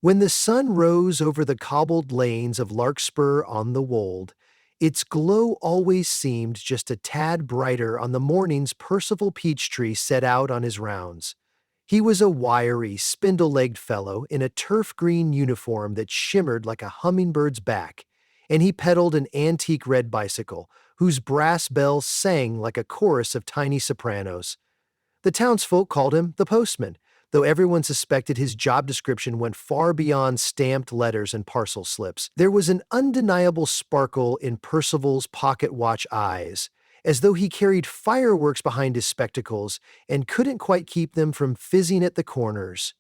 When the sun rose over the cobbled lanes of Larkspur on the Wold, its glow always seemed just a tad brighter on the mornings Percival Peachtree set out on his rounds. He was a wiry, spindle-legged fellow in a turf-green uniform that shimmered like a hummingbird's back, and he pedaled an antique red bicycle whose brass bells sang like a chorus of tiny sopranos. The townsfolk called him the Postman, though everyone suspected his job description went far beyond stamped letters and parcel slips. There was an undeniable sparkle in Percival's pocket watch eyes, as though he carried fireworks behind his spectacles and couldn't quite keep them from fizzing at the corners.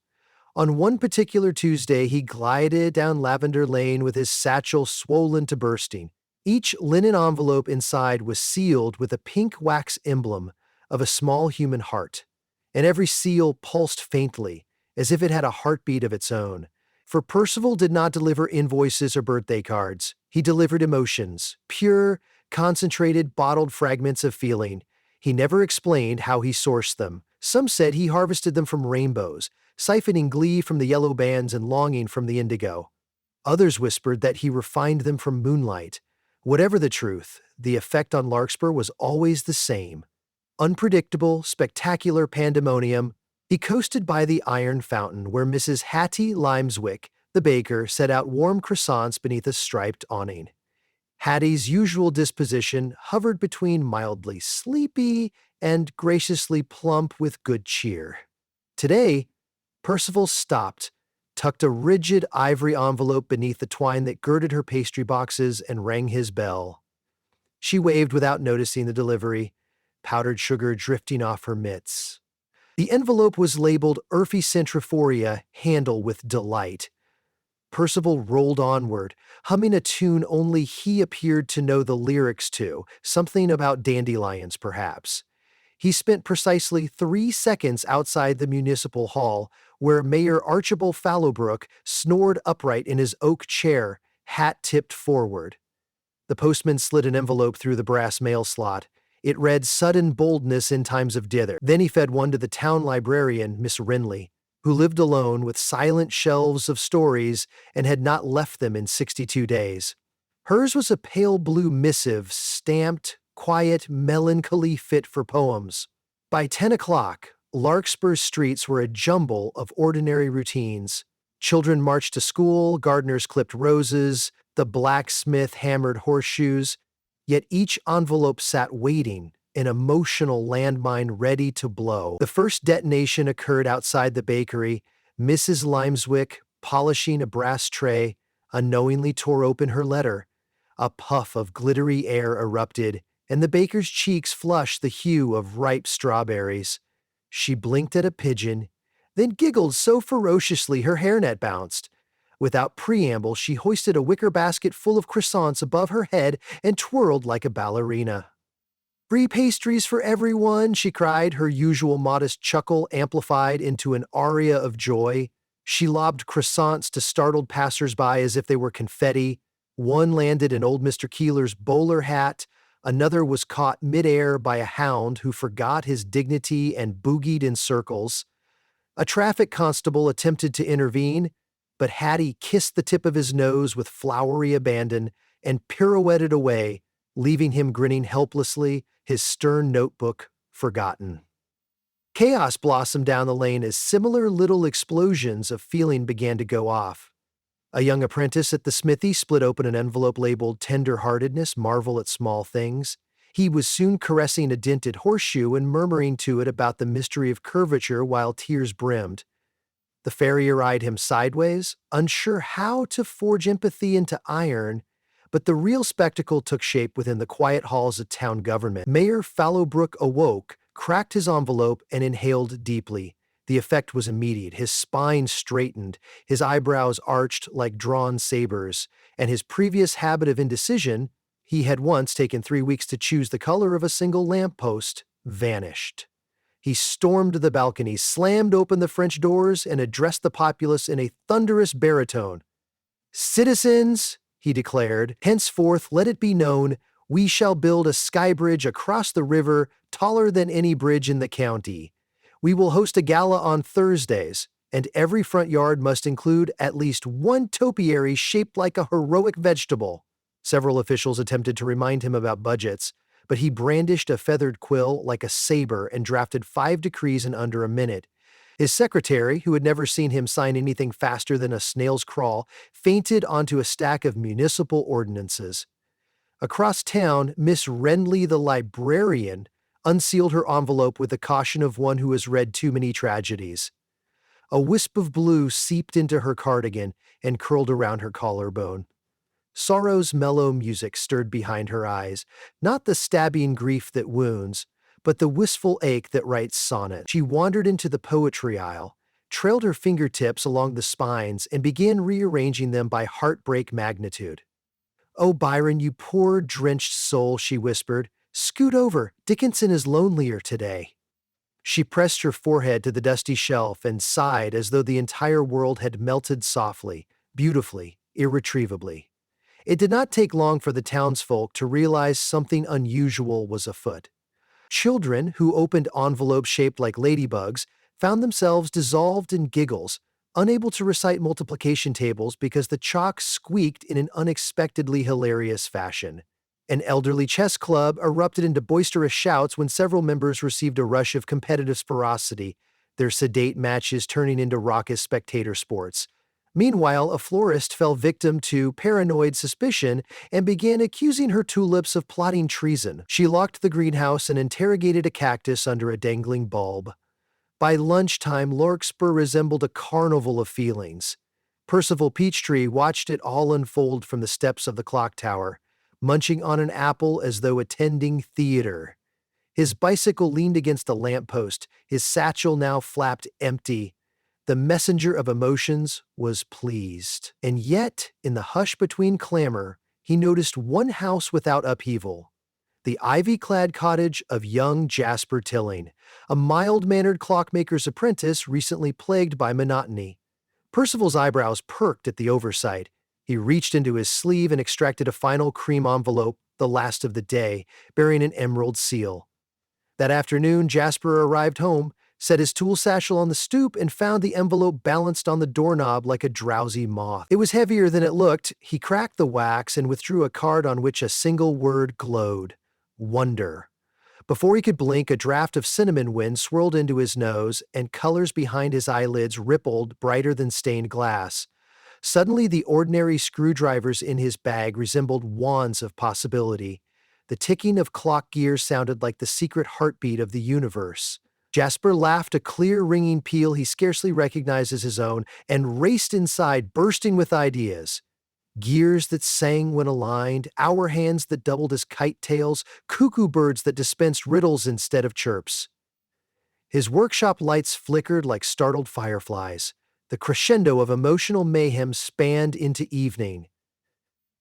On one particular Tuesday, he glided down Lavender Lane with his satchel swollen to bursting. Each linen envelope inside was sealed with a pink wax emblem of a small human heart, and every seal pulsed faintly, as if it had a heartbeat of its own. For Percival did not deliver invoices or birthday cards. He delivered emotions, pure, concentrated, bottled fragments of feeling. He never explained how he sourced them. Some said he harvested them from rainbows, siphoning glee from the yellow bands and longing from the indigo. Others whispered that he refined them from moonlight. Whatever the truth, the effect on Larkspur was always the same. Unpredictable, spectacular pandemonium. He coasted by the iron fountain where Mrs. Hattie Limeswick, the baker, set out warm croissants beneath a striped awning. Hattie's usual disposition hovered between mildly sleepy and graciously plump with good cheer. Today, Percival stopped, tucked a rigid ivory envelope beneath the twine that girded her pastry boxes, and rang his bell. She waved without noticing the delivery, powdered sugar drifting off her mitts. The envelope was labeled Urfi Centriforia, handle with delight. Percival rolled onward, humming a tune only he appeared to know the lyrics to, something about dandelions, perhaps. He spent precisely 3 seconds outside the municipal hall, where Mayor Archibald Fallowbrook snored upright in his oak chair, hat tipped forward. The postman slid an envelope through the brass mail slot. It read sudden boldness in times of dither. Then he fed one to the town librarian, Miss Renly, who lived alone with silent shelves of stories and had not left them in 62 days. Hers was a pale blue missive, stamped, quiet, melancholy fit for poems. By 10 o'clock, Larkspur's streets were a jumble of ordinary routines. Children marched to school, gardeners clipped roses, the blacksmith hammered horseshoes, yet each envelope sat waiting, an emotional landmine ready to blow. The first detonation occurred outside the bakery. Mrs. Limeswick, polishing a brass tray, unknowingly tore open her letter. A puff of glittery air erupted, and the baker's cheeks flushed the hue of ripe strawberries. She blinked at a pigeon, then giggled so ferociously her hairnet bounced. Without preamble, she hoisted a wicker basket full of croissants above her head and twirled like a ballerina. "Free pastries for everyone," she cried, her usual modest chuckle amplified into an aria of joy. She lobbed croissants to startled passers-by as if they were confetti. One landed in old Mr. Keeler's bowler hat. Another was caught midair by a hound who forgot his dignity and boogied in circles. A traffic constable attempted to intervene, but Hattie kissed the tip of his nose with flowery abandon and pirouetted away, leaving him grinning helplessly, his stern notebook forgotten. Chaos blossomed down the lane as similar little explosions of feeling began to go off. A young apprentice at the smithy split open an envelope labeled Tender-heartedness, marvel at small things. He was soon caressing a dented horseshoe and murmuring to it about the mystery of curvature while tears brimmed. The farrier eyed him sideways, unsure how to forge empathy into iron, but the real spectacle took shape within the quiet halls of town government. Mayor Fallowbrook awoke, cracked his envelope, and inhaled deeply. The effect was immediate. His spine straightened, his eyebrows arched like drawn sabers, and his previous habit of indecision, he had once taken 3 weeks to choose the color of a single lamppost, vanished. He stormed to the balcony, slammed open the French doors, and addressed the populace in a thunderous baritone. "Citizens," he declared, "henceforth let it be known, we shall build a sky bridge across the river taller than any bridge in the county. We will host a gala on Thursdays. and every front yard must include at least one topiary shaped like a heroic vegetable. Several officials attempted to remind him about budgets, but he brandished a feathered quill like a saber and drafted 5 decrees in under a minute. His secretary, who had never seen him sign anything faster than a snail's crawl, fainted onto a stack of municipal ordinances. Across town, Miss Renly the librarian unsealed her envelope with the caution of one who has read too many tragedies. A wisp of blue seeped into her cardigan and curled around her collarbone. Sorrow's mellow music stirred behind her eyes, not the stabbing grief that wounds, but the wistful ache that writes sonnets. She wandered into the poetry aisle, trailed her fingertips along the spines, and began rearranging them by heartbreak magnitude. "Oh, Byron, you poor drenched soul," she whispered. "Scoot over. Dickinson is lonelier today." She pressed her forehead to the dusty shelf and sighed as though the entire world had melted softly, beautifully, irretrievably. It did not take long for the townsfolk to realize something unusual was afoot. Children, who opened envelopes shaped like ladybugs, found themselves dissolved in giggles, unable to recite multiplication tables because the chalk squeaked in an unexpectedly hilarious fashion. An elderly chess club erupted into boisterous shouts when several members received a rush of competitive ferocity, their sedate matches turning into raucous spectator sports. Meanwhile, a florist fell victim to paranoid suspicion and began accusing her tulips of plotting treason. She locked the greenhouse and interrogated a cactus under a dangling bulb. By lunchtime, Larkspur resembled a carnival of feelings. Percival Peachtree watched it all unfold from the steps of the clock tower, munching on an apple as though attending theater. His bicycle leaned against a lamppost, his satchel now flapped empty. The messenger of emotions was pleased. And yet, in the hush between clamor, he noticed one house without upheaval. The ivy-clad cottage of young Jasper Tilling, a mild-mannered clockmaker's apprentice recently plagued by monotony. Percival's eyebrows perked at the oversight. He reached into his sleeve and extracted a final cream envelope, the last of the day, bearing an emerald seal. That afternoon, Jasper arrived home, set his tool satchel on the stoop, and found the envelope balanced on the doorknob like a drowsy moth. It was heavier than it looked. He cracked the wax and withdrew a card on which a single word glowed: wonder. Before he could blink, a draft of cinnamon wind swirled into his nose, and colors behind his eyelids rippled brighter than stained glass. Suddenly, the ordinary screwdrivers in his bag resembled wands of possibility. The ticking of clock gears sounded like the secret heartbeat of the universe. Jasper laughed a clear, ringing peal he scarcely recognized as his own, and raced inside, bursting with ideas. Gears that sang when aligned, hour hands that doubled as kite tails, cuckoo birds that dispensed riddles instead of chirps. His workshop lights flickered like startled fireflies. The crescendo of emotional mayhem spanned into evening.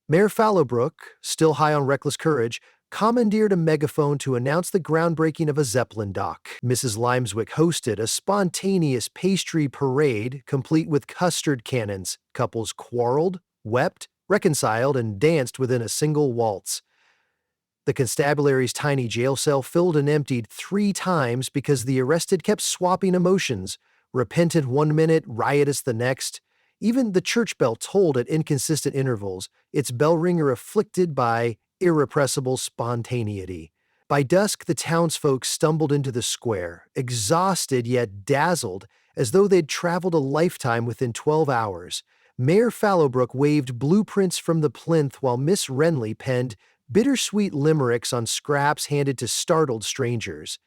Mayor Fallowbrook, still high on reckless courage, commandeered a megaphone to announce the groundbreaking of a Zeppelin dock. Mrs. Limeswick hosted a spontaneous pastry parade complete with custard cannons. Couples quarreled, wept, reconciled, and danced within a single waltz. The constabulary's tiny jail cell filled and emptied 3 times because the arrested kept swapping emotions, repentant one minute, riotous the next. Even the church bell tolled at inconsistent intervals, its bell ringer afflicted by irrepressible spontaneity. By dusk, the townsfolk stumbled into the square, exhausted yet dazzled, as though they'd traveled a lifetime within 12 hours. Mayor Fallowbrook waved blueprints from the plinth while Miss Renly penned bittersweet limericks on scraps handed to startled strangers.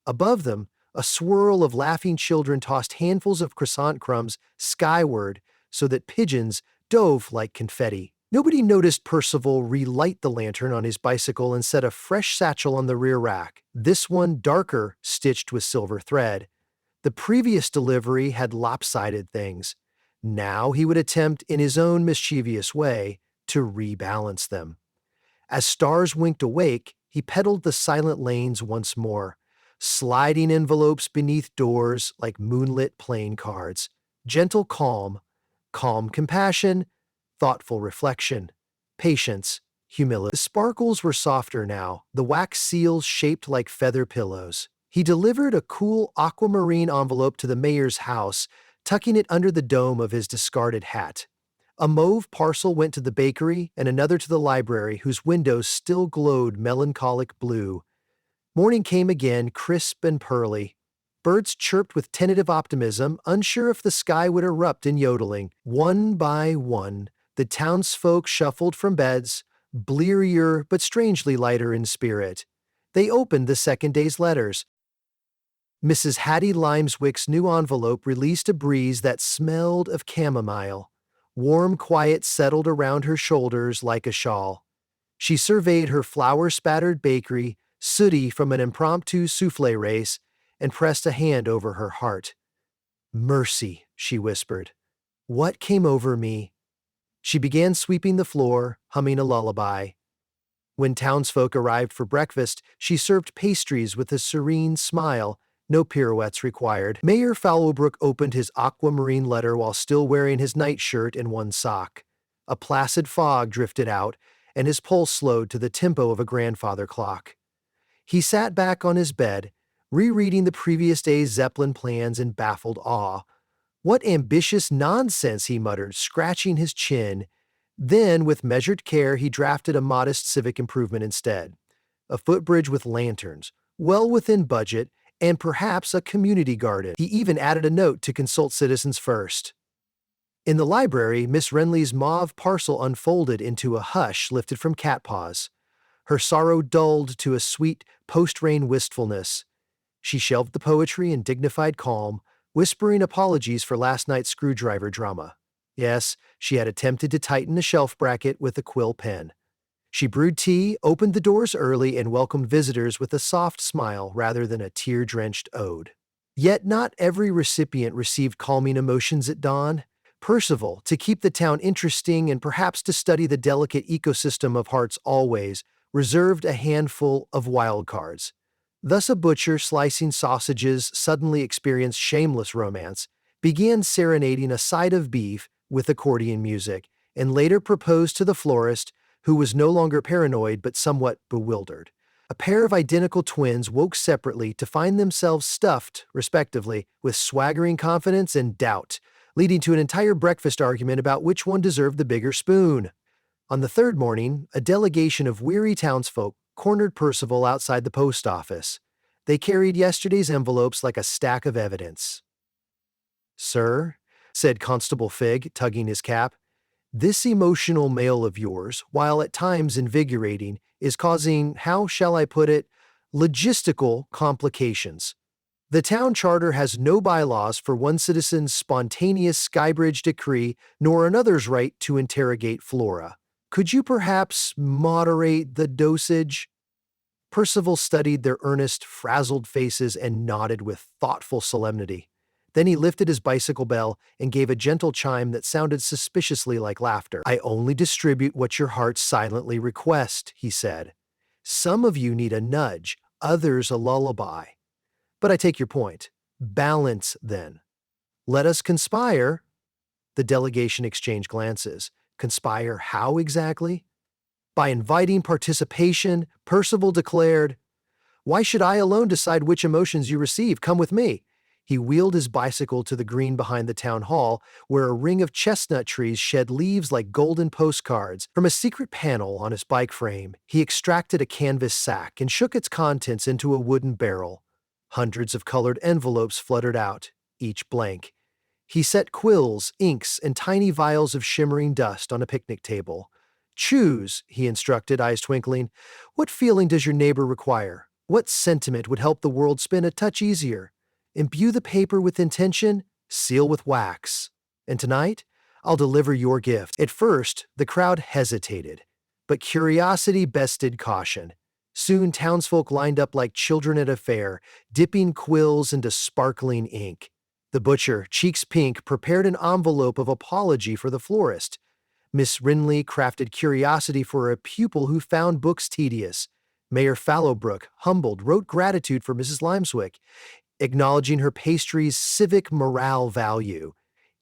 Above them, a swirl of laughing children tossed handfuls of croissant crumbs skyward so that pigeons dove like confetti. Nobody noticed Percival relight the lantern on his bicycle and set a fresh satchel on the rear rack, this one darker, stitched with silver thread. The previous delivery had lopsided things. Now he would attempt, in his own mischievous way, to rebalance them. As stars winked awake, he pedaled the silent lanes once more, sliding envelopes beneath doors like moonlit playing cards. Gentle calm, calm compassion, thoughtful reflection, patience, humility. The sparkles were softer now, the wax seals shaped like feather pillows. He delivered a cool aquamarine envelope to the mayor's house, tucking it under the dome of his discarded hat. A mauve parcel went to the bakery and another to the library, whose windows still glowed melancholic blue. Morning came again, crisp and pearly. Birds chirped with tentative optimism, unsure if the sky would erupt in yodeling. One by one, the townsfolk shuffled from beds, blearier but strangely lighter in spirit. They opened the second day's letters. Mrs. Hattie Limeswick's new envelope released a breeze that smelled of chamomile. Warm quiet settled around her shoulders like a shawl. She surveyed her flour-spattered bakery, sooty from an impromptu souffle race, and pressed a hand over her heart. "Mercy," she whispered. "What came over me?" She began sweeping the floor, humming a lullaby. When townsfolk arrived for breakfast, she served pastries with a serene smile, no pirouettes required. Mayor Fallowbrook opened his aquamarine letter while still wearing his nightshirt and one sock. A placid fog drifted out, and his pulse slowed to the tempo of a grandfather clock. He sat back on his bed, rereading the previous day's Zeppelin plans in baffled awe. "What ambitious nonsense," he muttered, scratching his chin. Then, with measured care, he drafted a modest civic improvement instead. A footbridge with lanterns, well within budget, and perhaps a community garden. He even added a note to consult citizens first. In the library, Miss Renly's mauve parcel unfolded into a hush lifted from cat paws. Her sorrow dulled to a sweet, post-rain wistfulness. She shelved the poetry in dignified calm, whispering apologies for last night's screwdriver drama. Yes, she had attempted to tighten a shelf bracket with a quill pen. She brewed tea, opened the doors early, and welcomed visitors with a soft smile rather than a tear-drenched ode. Yet not every recipient received calming emotions at dawn. Percival, to keep the town interesting and perhaps to study the delicate ecosystem of hearts always, reserved a handful of wild cards. Thus a butcher slicing sausages suddenly experienced shameless romance, began serenading a side of beef with accordion music, and later proposed to the florist, who was no longer paranoid but somewhat bewildered. A pair of identical twins woke separately to find themselves stuffed, respectively, with swaggering confidence and doubt, leading to an entire breakfast argument about which one deserved the bigger spoon. On the third morning, a delegation of weary townsfolk cornered Percival outside the post office. They carried yesterday's envelopes like a stack of evidence. "Sir," said Constable Fig, tugging his cap, "this emotional mail of yours, while at times invigorating, is causing, how shall I put it, logistical complications. The town charter has no bylaws for one citizen's spontaneous Skybridge decree nor another's right to interrogate Flora. Could you perhaps moderate the dosage?" Percival studied their earnest, frazzled faces and nodded with thoughtful solemnity. Then he lifted his bicycle bell and gave a gentle chime that sounded suspiciously like laughter. "I only distribute what your hearts silently request," he said. "Some of you need a nudge, others a lullaby. But I take your point. Balance, then. Let us conspire." The delegation exchanged glances. Conspire how exactly? By inviting participation, Percival declared, "Why should I alone decide which emotions you receive? Come with me." He wheeled his bicycle to the green behind the town hall, where a ring of chestnut trees shed leaves like golden postcards. From a secret panel on his bike frame, he extracted a canvas sack and shook its contents into a wooden barrel. Hundreds of colored envelopes fluttered out, each blank. He set quills, inks, and tiny vials of shimmering dust on a picnic table. "Choose," he instructed, eyes twinkling. "What feeling does your neighbor require? What sentiment would help the world spin a touch easier? Imbue the paper with intention, seal with wax. And tonight, I'll deliver your gift." At first, the crowd hesitated, but curiosity bested caution. Soon townsfolk lined up like children at a fair, dipping quills into sparkling ink. The butcher, cheeks pink, prepared an envelope of apology for the florist. Miss Rinley crafted curiosity for a pupil who found books tedious. Mayor Fallowbrook, humbled, wrote gratitude for Mrs. Limeswick, acknowledging her pastry's civic morale value.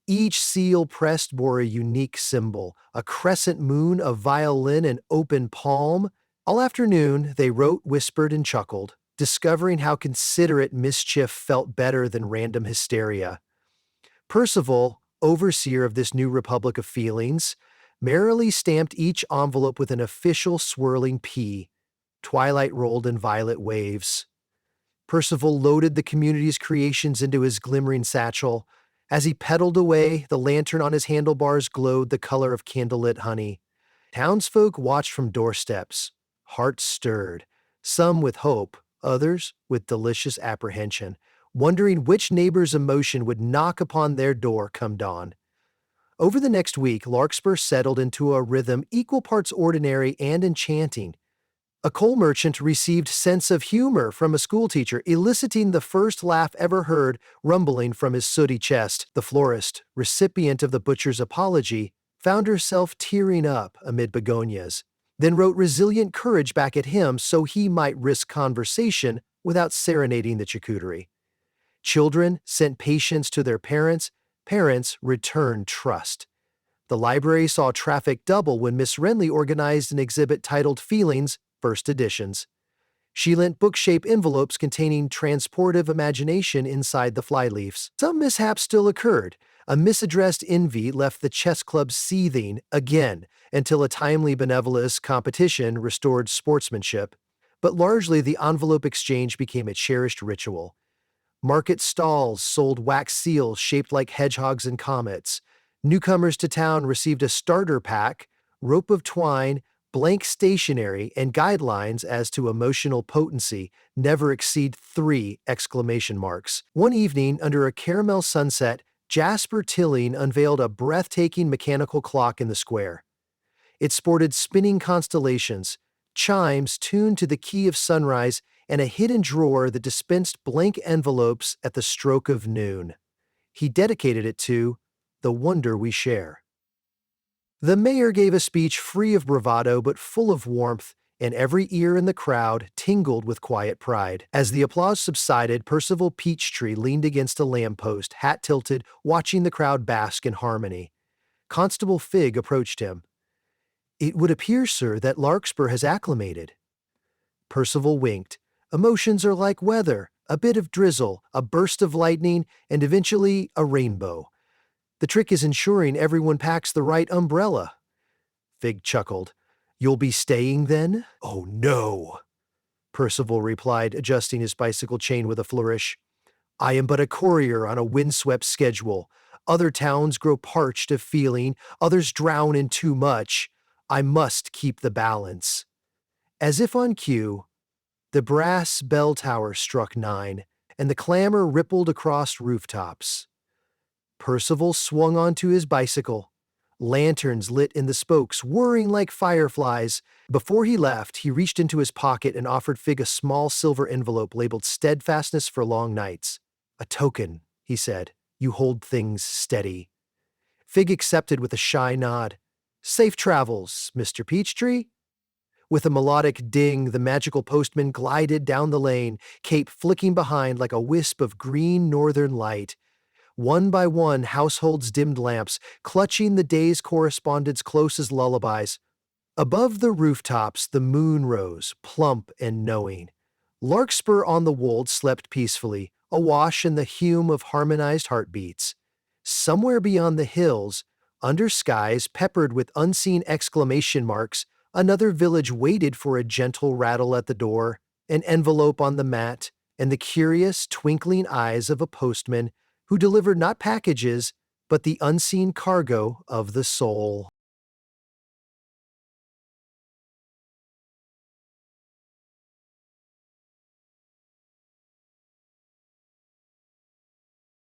Each seal pressed bore a unique symbol, a crescent moon, a violin, an open palm. All afternoon, they wrote, whispered, and chuckled, discovering how considerate mischief felt better than random hysteria. Percival, overseer of this new republic of feelings, merrily stamped each envelope with an official swirling P. Twilight rolled in violet waves. Percival loaded the community's creations into his glimmering satchel. As he pedaled away, the lantern on his handlebars glowed the color of candlelit honey. Townsfolk watched from doorsteps, hearts stirred, some with hope, others with delicious apprehension, wondering which neighbor's emotion would knock upon their door come dawn. Over the next week, Larkspur settled into a rhythm equal parts ordinary and enchanting. A coal merchant received sense of humor from a schoolteacher, eliciting the first laugh ever heard rumbling from his sooty chest. The florist, recipient of the butcher's apology, found herself tearing up amid begonias, then wrote resilient courage back at him so he might risk conversation without serenading the charcuterie. Children sent patience to their parents, parents returned trust. The library saw traffic double when Miss Renly organized an exhibit titled Feelings, First Editions. She lent book-shaped envelopes containing transportive imagination inside the flyleaves. Some mishaps still occurred. A misaddressed envy left the chess club seething again until a timely benevolence competition restored sportsmanship. But largely the envelope exchange became a cherished ritual. Market stalls sold wax seals shaped like hedgehogs and comets. Newcomers to town received a starter pack, rope of twine, blank stationery, and guidelines as to emotional potency never exceed 3 exclamation marks. One evening, under a caramel sunset, Jasper Tilling unveiled a breathtaking mechanical clock in the square. It sported spinning constellations, chimes tuned to the key of sunrise, and a hidden drawer that dispensed blank envelopes at the stroke of noon. He dedicated it to the wonder we share. The mayor gave a speech free of bravado but full of warmth, and every ear in the crowd tingled with quiet pride. As the applause subsided, Percival Peachtree leaned against a lamppost, hat tilted, watching the crowd bask in harmony. Constable Figg approached him. "It would appear, sir, that Larkspur has acclimated." Percival winked. "Emotions are like weather, a bit of drizzle, a burst of lightning, and eventually a rainbow. The trick is ensuring everyone packs the right umbrella." Fig chuckled. "You'll be staying then?" "Oh, no," Percival replied, adjusting his bicycle chain with a flourish. "I am but a courier on a windswept schedule. Other towns grow parched of feeling, others drown in too much. I must keep the balance." As if on cue, the brass bell tower struck 9, and the clamor rippled across rooftops. Percival swung onto his bicycle. Lanterns lit in the spokes, whirring like fireflies. Before he left, he reached into his pocket and offered Fig a small silver envelope labeled Steadfastness for Long Nights. "A token," he said. "You hold things steady." Fig accepted with a shy nod. "Safe travels, Mr. Peachtree." With a melodic ding, the magical postman glided down the lane, cape flicking behind like a wisp of green northern light. One by one, households dimmed lamps, clutching the day's correspondence close as lullabies. Above the rooftops, the moon rose, plump and knowing. Larkspur on the wold slept peacefully, awash in the hume of harmonized heartbeats. Somewhere beyond the hills, under skies peppered with unseen exclamation marks, another village waited for a gentle rattle at the door, an envelope on the mat, and the curious, twinkling eyes of a postman who delivered not packages, but the unseen cargo of the soul.